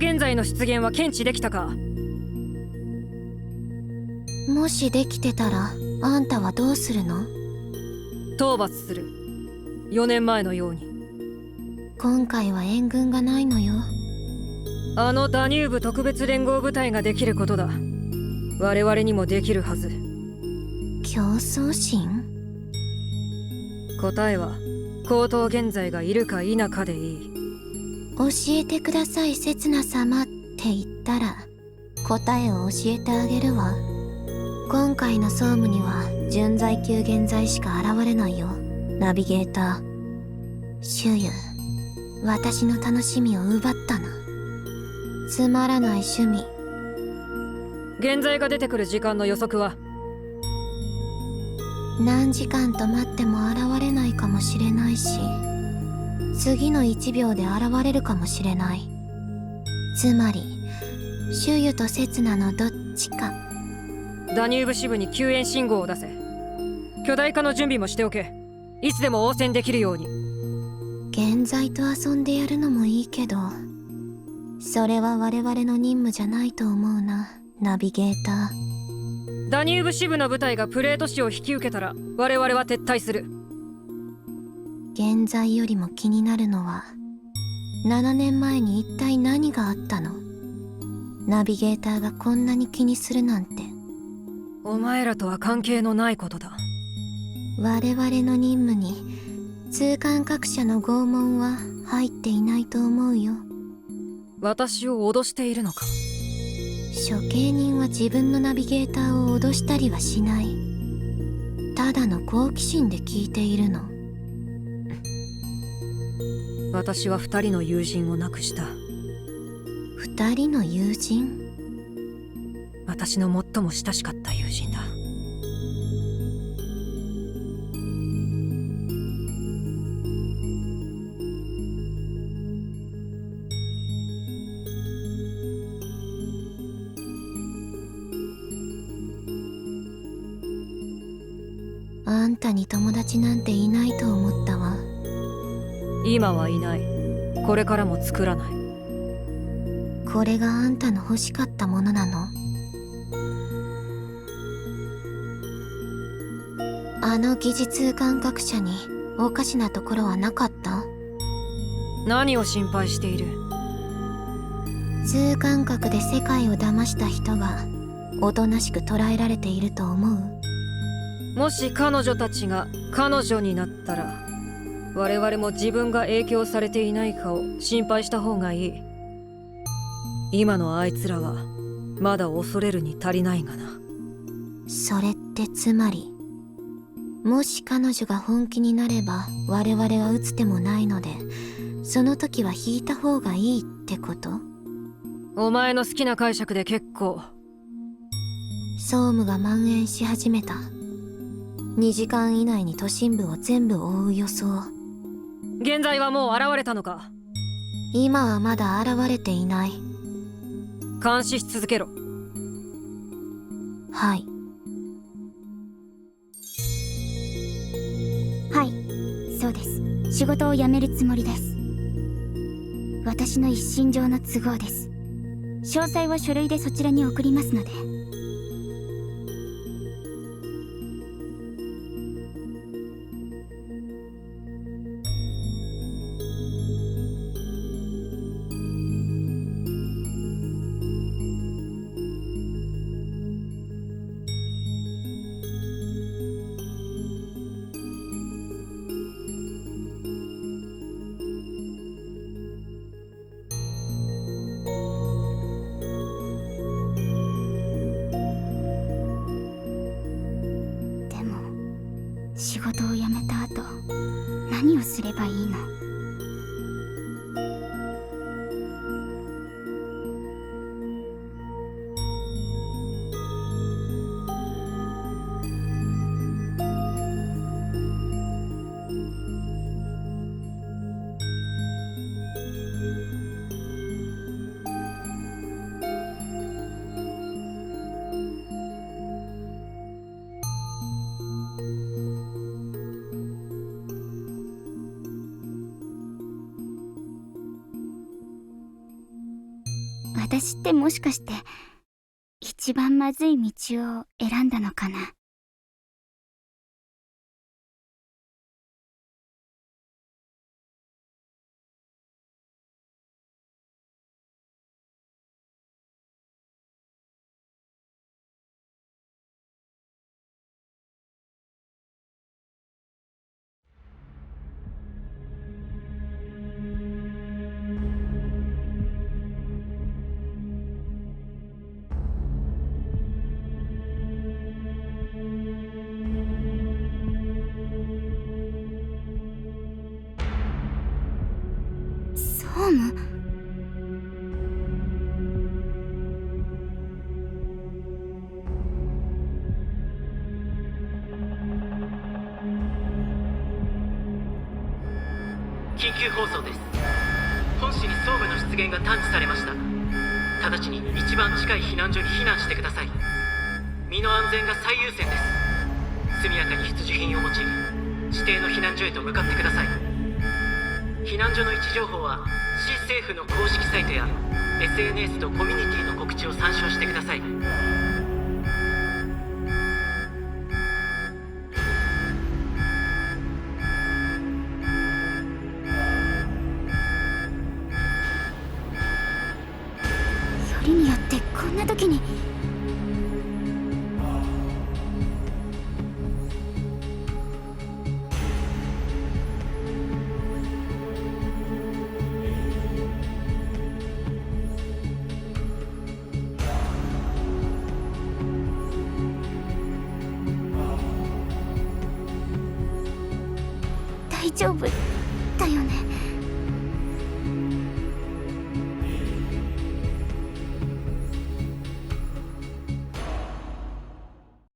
現在の出現は検知できたか？もしできてたらあんたはどうするの？討伐する。4年前のように。今回は援軍がないのよ。あのダニューブ特別連合部隊ができることだ。我々にもできるはず。競争心？答えは高等現在がいるか否かでいい。教えてください刹那様って言ったら答えを教えてあげるわ。今回の総務には準在級現在しか現れないよ。ナビゲーター周遊、私の楽しみを奪ったな。つまらない趣味。現在が出てくる時間の予測は？何時間と待っても現れないかもしれないし、次の1秒で現れるかもしれない。つまり周遊と刹那のどっちか。ダニューブ支部に救援信号を出せ。巨大化の準備もしておけ。いつでも応戦できるように。現在と遊んでやるのもいいけど、それは我々の任務じゃないと思うな、ナビゲーター。ダニューブ支部の部隊がプレート市を引き受けたら我々は撤退する。現在よりも気になるのは7年前に一体何があったの？ナビゲーターがこんなに気にするなんて。お前らとは関係のないことだ。我々の任務に通関各社の拷問は入っていないと思うよ。私を脅しているのか？処刑人は自分のナビゲーターを脅したりはしない。ただの好奇心で聞いているの。私は2人の友人を亡くした。2人の友人？私の最も親しかった友人だ。あんたに友達なんていないと思ったわ。今はいない。これからも作らない。これがあんたの欲しかったものなの？あの疑似通感覚者におかしなところはなかった？何を心配している？通感覚で世界を騙した人がおとなしく捉えられていると思う？もし彼女たちが彼女になったら、我々も自分が影響されていないかを心配した方がいい。今のあいつらはまだ恐れるに足りないがな。それってつまり、もし彼女が本気になれば我々は撃つ手もないので、その時は引いた方がいいってこと？お前の好きな解釈で結構。総務が蔓延し始めた。2時間以内に都心部を全部覆う予想。現在はもう現れたのか？今はまだ現れていない。監視し続けろ。はい。はい、そうです。仕事を辞めるつもりです。私の一身上の都合です。詳細は書類でそちらに送りますので。仕事を辞めた後、何をすればいいの？私ってもしかして一番まずい道を選んだのかな。総務？緊急放送です。本市に総務の出現が探知されました。直ちに一番近い避難所に避難してください。身の安全が最優先です。速やかに必需品を持ち指定の避難所へと向かってください。避難所の位置情報は市政府の公式サイトや SNS とコミュニティの告知を参照してください。よりによってこんな時に。大丈夫だよね。